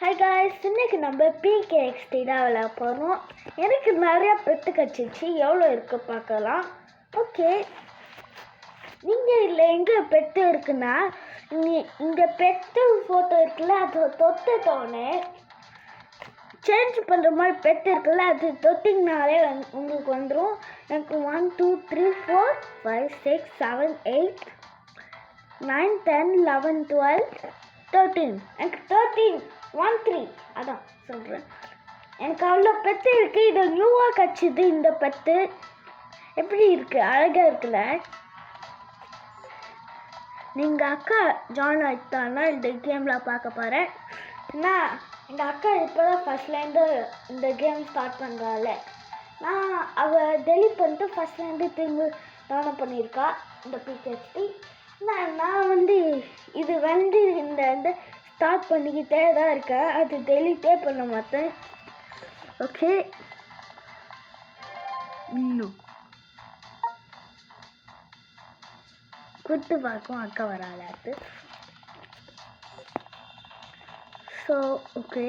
Hi guys, இன்னைக்கு நம்ம PK XD தான் விளையாட போகிறோம். எனக்கு நிறையா பெட்டு கிடச்சிச்சு. எவ்வளோ இருக்குது பார்க்கலாம். ஓகே, நீங்கள் இதில் எங்கே பெட்டு இருக்குன்னா இங்கே பெட்டு ஃபோட்டோ இருக்குல்ல, அதை தொட்டுட்டோன்னே சேஞ்ச் பண்ணுற மாதிரி பெட்டு இருக்குல்ல, அது தொட்டிங்கனாலே உங்களுக்கு வந்துடும். எனக்கு 1 2 3 4 5 6 7 8 9 10 11 12 13. எனக்கு 13 1 3 அதான் சொல்கிறேன். எனக்கு அவ்வளோ பெட்டு இருக்குது. இது நியூவாக கிடச்சிது. இந்த பெட்டு எப்படி இருக்குது, அழகாக இருக்குல்ல. நீங்கள் அக்கா ஜாயின் ஆகிட்டான்னா இந்த கேமில் பார்க்க போகிறேன். ஏன்னா எங்கள் அக்கா இப்போ தான் ஃபஸ்ட்லேருந்து இந்த கேம் ஸ்டார்ட் பண்ணுறாள். நான் அவள் டெலிட் பண்ணிட்டு ஃபஸ்ட்லேருந்து திரும்ப டவுன்லோட் பண்ணியிருக்கா இந்த பிகேஎக்ஸ்டி. நான் இது இந்த ஸ்டார்ட் பண்ணிக்கிட்டே தான் இருக்கேன். அது டெலிட்டே பண்ண மாட்டேன். ஓகே, இன்னும் கொடுத்து பார்க்கும் அக்கா வராது. ஸோ ஓகே,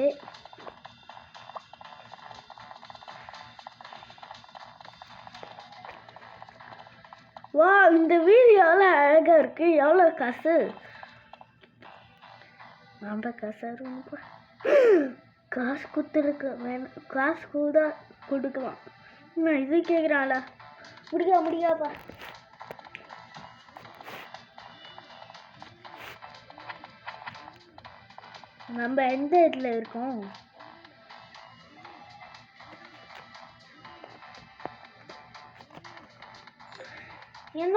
வா, இந்த வீடியோ எவ்வளோ அழகாக இருக்குது. எவ்வளோ காசு? நம்ம காசு ரொம்ப காசு கொடுத்துருக்கு. வேணும், காசு கூட கொடுக்கலாம். நான் இது கேட்குறாளா? முடியாப்பா. நம்ம எந்த இடத்துல இருக்கோம்? என்ன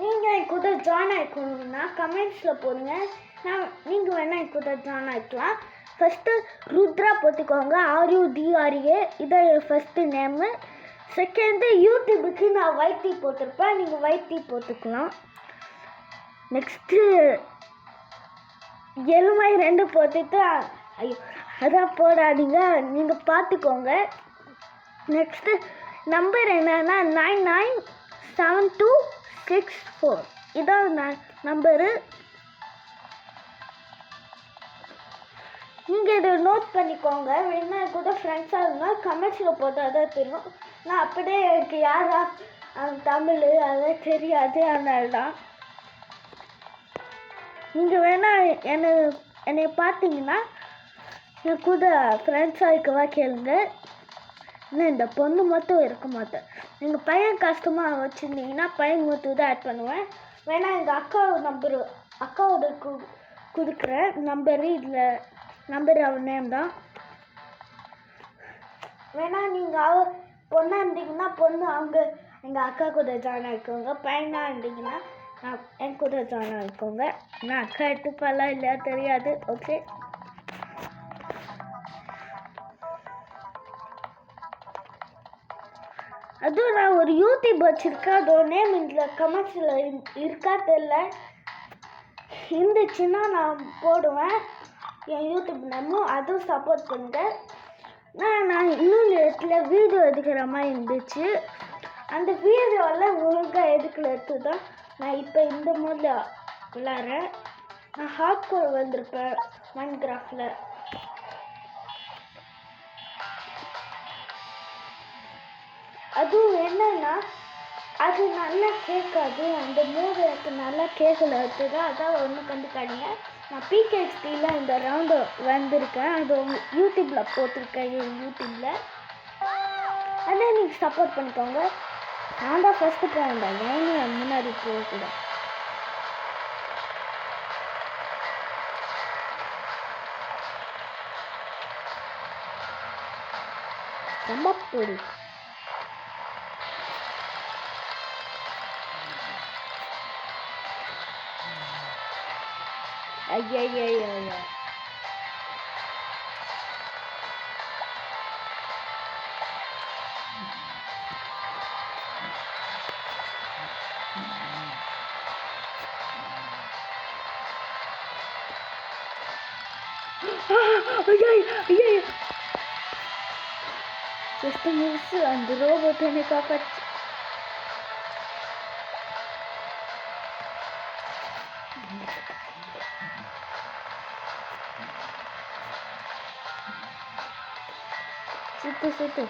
நீங்கள் என் கூட ஜாயின் ஆகிக்கணும்னா கமெண்ட்ஸில் போடுங்க. நீங்கள் வேணால் என் கூட ஜாயின் ஆகிக்கலாம். ஃபஸ்ட்டு ருத்ரா போட்டுக்கோங்க, RUDRA. இதான் என் ஃபஸ்ட்டு நேமு. செகண்டு யூடியூபுக்கு நான் வைத்தி போட்டிருப்பேன், நீங்கள் வைத்தி போட்டுக்கலாம். நெக்ஸ்ட்டு எலுமை 2 போட்டுட்டு, ஐயோ அதான் போடாதீங்க, நீங்கள் பார்த்துக்கோங்க. நெக்ஸ்ட்டு நம்பர் என்னன்னா 997264. இதான் நம்பரு. நீங்கள் இதை நோட் பண்ணிக்கோங்க. வேணா கூட ஃப்ரெண்ட்ஸாக இருந்தால் கமெண்ட்ஸில் போட்டால் தான் தெரியும். நான் அப்படியே எனக்கு யாரா தமிழ் அதை தெரியாது, அதனால தான். நீங்கள் வேணால் என்னை பார்த்தீங்கன்னா என் கூட ஃப்ரெண்ட்ஸாக இருக்கவா கேளுங்க. இன்னும் இந்த பொண்ணு மட்டும் இருக்க மாட்டேன். நீங்கள் பையன் கஷ்டமாக வச்சுருந்தீங்கன்னா பையன் மட்டும் தான் ஆட் பண்ணுவேன். வேணால் எங்கள் அக்காவோட கொடுக்குறேன் நம்பரு. இதில் நம்பர் அவன் நேம் தான். வேணா நீங்கள் பொண்ணாக இருந்தீங்கன்னா அவங்க எங்கள் அக்கா கூட ஜாயின் ஆகிக்கோங்க. பையனாக இருந்தீங்கன்னா என் கூட ஜாயின் ஆகிக்கோங்க. நான் அக்கா எடுத்துப்பெல்லாம் இல்லையா தெரியாது. ஓகே, அதுவும் நான் ஒரு யூடியூப் வச்சுருக்கேன். அதோட நேம் இதில் கமெண்ட்ஸில் இருக்கா தெரியல. இருந்துச்சுன்னா நான் போடுவேன் என் யூடியூப் நேமும். அதுவும் சப்போர்ட் பண்ணுங்க. நான் இன்னொரு இடத்துல வீடியோ எடுக்கிற மாதிரி இருந்துச்சு. அந்த வீடியோவில் ஒழுங்காக எடுத்து தான் நான் இப்போ இந்த மாதிரி விளாட்றேன். நான் ஹார்ட் கோர் வந்திருப்பேன் மைன்கிராஃப்டில். அதுவும் என்னன்னா அது நல்லா கேட்காது. அந்த மூடு எனக்கு நல்லா கேட்கல தான். அதான் ஒன்றும் கண்டுக்காதீங்க. நான் பிகேஎக்ஸ்டியில் இந்த ரவுண்டு வந்திருக்கேன். அது யூடியூப்பில் போட்டிருக்கேன். யூடியூப்பில் அதே நீங்கள் சப்போர்ட் பண்ணிக்கோங்க. நான் தான் ஃபஸ்ட்டு போவேன்டா, ஏன்னு முன்னாடி போகக்கூடாது. ரொம்ப பிடிக்கும். ஐயா, ஜஸ்ட் மிஸ். அந்த ரோபோட் என்னை காப்பாற்று. சுத்து சுத்து.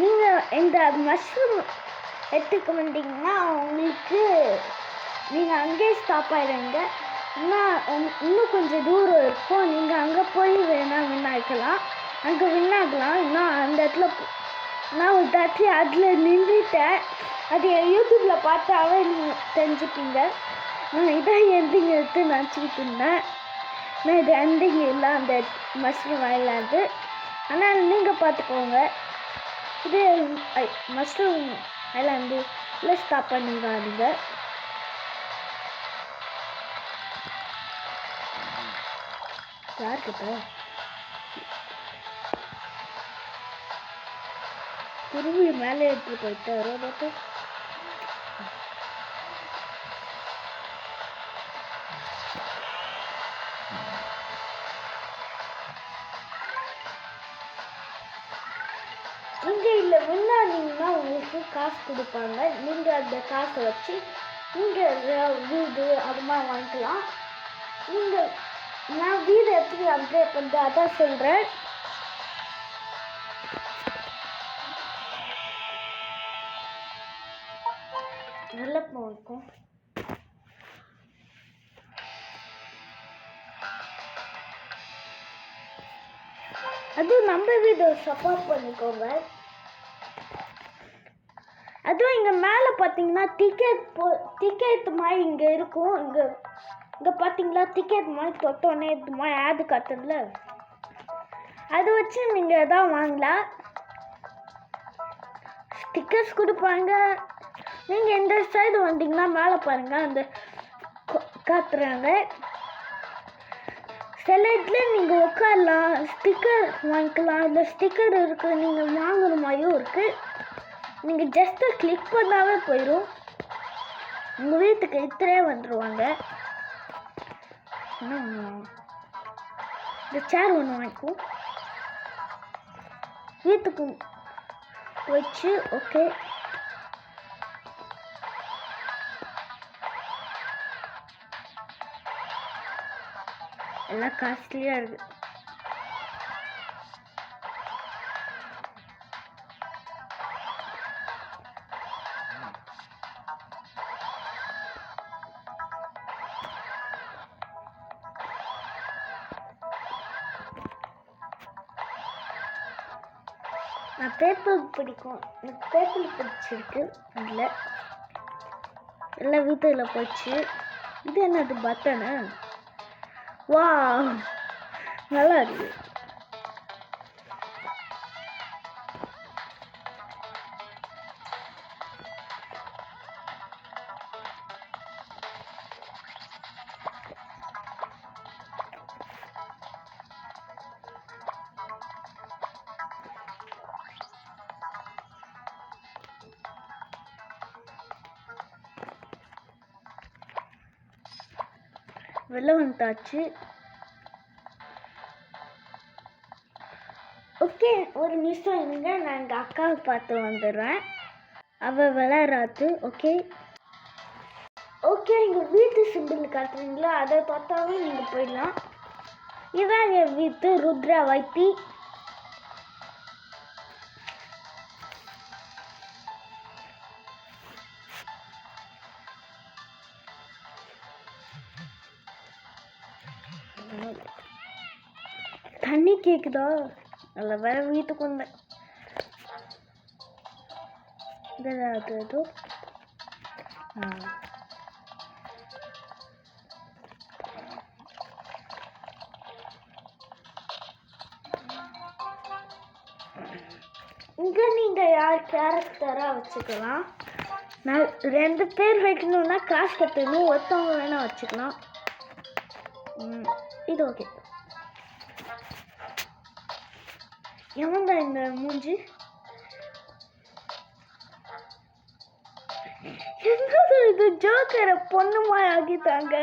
நீங்கள் இந்த மஷ்ரூம் எடுத்துக்க வந்தீங்கன்னா உங்களுக்கு நீங்கள் அங்கேயே ஸ்டாப் ஆகிடுங்க. இன்னும் கொஞ்சம் தூரம் இருக்கும். நீங்கள் அங்கே போய் வேணால் வின்னாக்கலாம், அங்கே வின்னாகலாம். இன்னும் அந்த இடத்துல நான் ஒரு தாட்டி அதில் நின்றுட்டேன். அது யூடியூப்பில் பார்த்தாவே நீங்கள் தெரிஞ்சுப்பீங்க. நான் இதான் எண்டிங் எடுத்து நினச்சிக்கிட்டு இருந்தேன். நான் இது எண்டிங் இல்லை அந்த மஷ்ரூம் ஐலாண்டு. ஆனால் நீங்கள் பார்த்துக்கோங்க, இது மஷ்ரூம் ஐலாண்டு இல்லை ஸ்டாப் பண்ணிடாதீங்க. யார்கிட்ட திரும்பி மேலே எடுத்து போயிட்டாரோ பார்த்து. நீங்கள் இல்லை வின்னானீங்கன்னா உங்களுக்கு காசு கொடுப்பாங்க. நீங்கள் அந்த காசை வச்சு நீங்கள் வீடு அது மாதிரி வாங்கிக்கலாம். நீங்கள் நான் வீடு எப்படி அப்டேட் பண்ணுறேன் அதான் சொல்கிறேன். நல்ல இருக்கும். அதுவும் நம்ம வீடியோ சப்போர்ட் பண்ணிக்கோங்க. அதுவும் இங்கே மேலே பார்த்தீங்கன்னா டிக்கெட் மாதிரி இங்கே இருக்கும். இங்கே பார்த்தீங்களா டிக்கெட் மாதிரி தொட்டோன்னே இது மாதிரி ஆடு காட்டுல, அதை வச்சு நீங்கள் எதாவது வாங்கலாம். ஸ்டிக்கர்ஸ் கொடுப்பாங்க. நீங்கள் எந்த சைடு வந்தீங்கன்னா மேலே பாருங்கள் அந்த காட்டுறாங்க. சில இடத்துல நீங்கள் உட்காரலாம், ஸ்டிக்கர் வாங்கிக்கலாம். இந்த ஸ்டிக்கர் இருக்குது, நீங்கள் வாங்குற மாதிரியும் இருக்குது. நீங்கள் ஜஸ்ட்டு கிளிக் பண்ணாவே போயிடும். உங்கள் வீட்டுக்கு இத்தனை வந்துடுவாங்க. இந்த சேர் ஒன்று வாங்கிக்கும் வீட்டுக்கு வச்சு. ஓகே, எல்லாம் காஸ்ட்லியாக இருக்குது. நான் பேப்பர் பிடிக்கும், எனக்கு பேப்பர் பிடிச்சிருக்கு. அதில் எல்லாம் வீட்டில் போச்சு. இது என்னது பட்டனு? வா, நல்லா இருக்கு. வெளில வந்துட்டாச்சு. ஓகே, ஒரு நிமிஷம் இருங்க, நான் எங்கள் அக்காவை பார்த்து வந்துடுறேன். அவள் விளையாடுறாது. ஓகே ஓகே, எங்கள் வீட்டு சிம்பிள் காட்டுறீங்களா, அதை பார்த்தாவே நீங்கள் போயிடலாம். இதான் என் வீட்டு ருத்ரா வைத்தி. தண்ணி கேக்குதா? நல்ல வேற வீட்டுக்கு வந்தேன். அது இங்க நீங்க யார் கேரக்டரா வச்சுக்கலாம். நான் 2 பேர் வைக்கணும்னா காசு கட்டணும். ஒருத்தவங்க வேணா வச்சுக்கலாம். இது ஓகே. எவன்டா இந்த மூஞ்சி? என்னது இது? ஜோக்கரை பொண்ணுமா ஆகிட்டாங்க.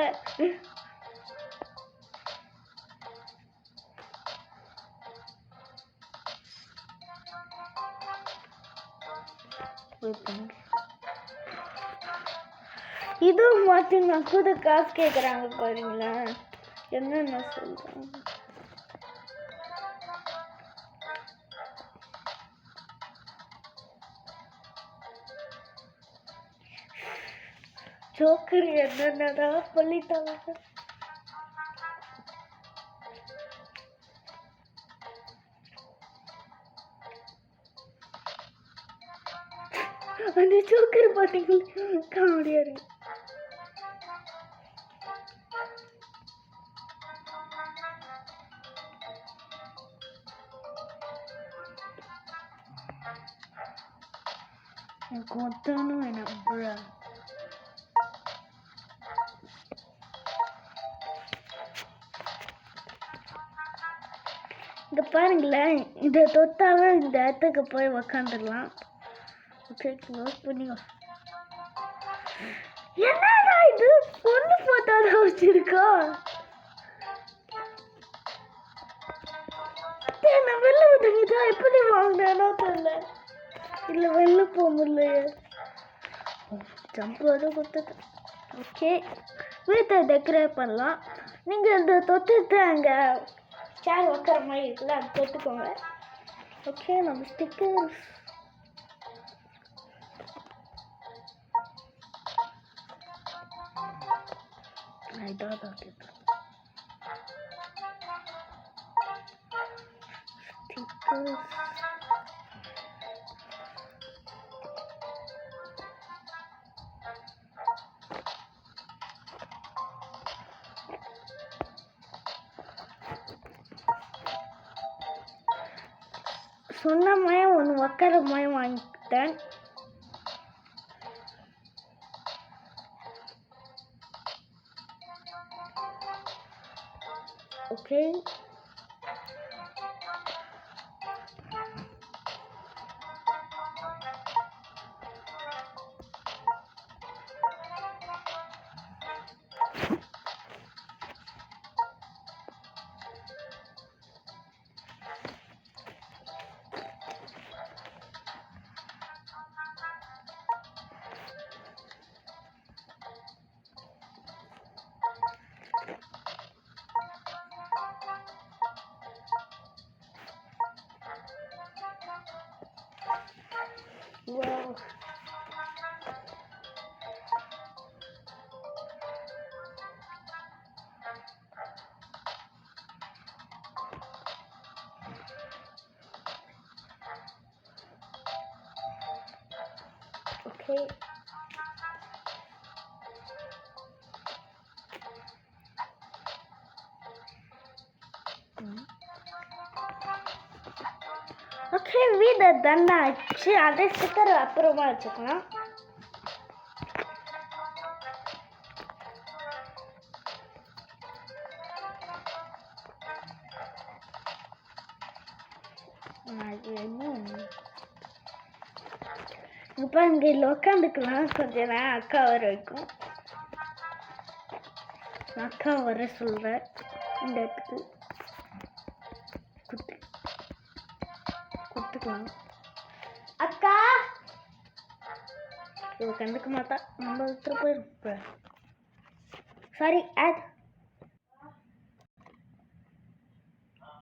இதுவும் மாத்தினா கூட காசு கேட்குறாங்க பாருங்களேன். என்னென்ன சொல்றாங்க. ஜோக்கர் என்னென்னதான் சொல்லிட்டாங்க. அந்த ஜோக்கர் பார்த்தீங்களா காமெடியா இருக்கு. எனக்கு மொத்தம் வேணாம் ப்ரோ. இங்க பாருங்களேன், இதை தொட்டாவே இந்த இடத்துக்கு போய் உக்காந்துடலாம். ஓகே, க்ளோஸ் பண்ணி. என்னடா இது பொண்ணு போட்டோதான் வச்சிருக்கோம். நான் வெளில விட்டுக்கிட்டா எப்படி வாங்கினேனோ தெரியல. இல்லை வெளில போக முடியலையே. ஜம்ப் வர கொடுத்தது. ஓகே, வீட்டை டெக்கரேட் பண்ணலாம். நீங்கள் இந்த தொட்டுட்டு அங்கே சேர் வைக்கிற மாதிரி இருக்குல்ல, அது தொட்டுக்கோங்க. ஓகே, நம்ம ஸ்டிக்கர்ஸ் இதான் ஸ்டிக்கர்ஸ். சொன்ன மயம் ஒன்று வைக்கிற மயம் வாங்கிட்டேன். Okay, wow. Okay. ஓகே, வீடு தண்டா ஆச்சு. அதே ஸ்டிக்கர் அப்புறமா வச்சுக்கலாம். இப்போ இங்கே இல்லை உட்காந்துக்கலாம் கொஞ்ச நேரம். அக்கா வர வைக்கும். அக்கா வர சொல்கிறேன். இந்த இடத்துக்கு கொடுத்துக்கலாம். அக்கா இவ கண்டுக்க மாட்டா. நம்ம விட்டு போயிருப்ப. Sorry, add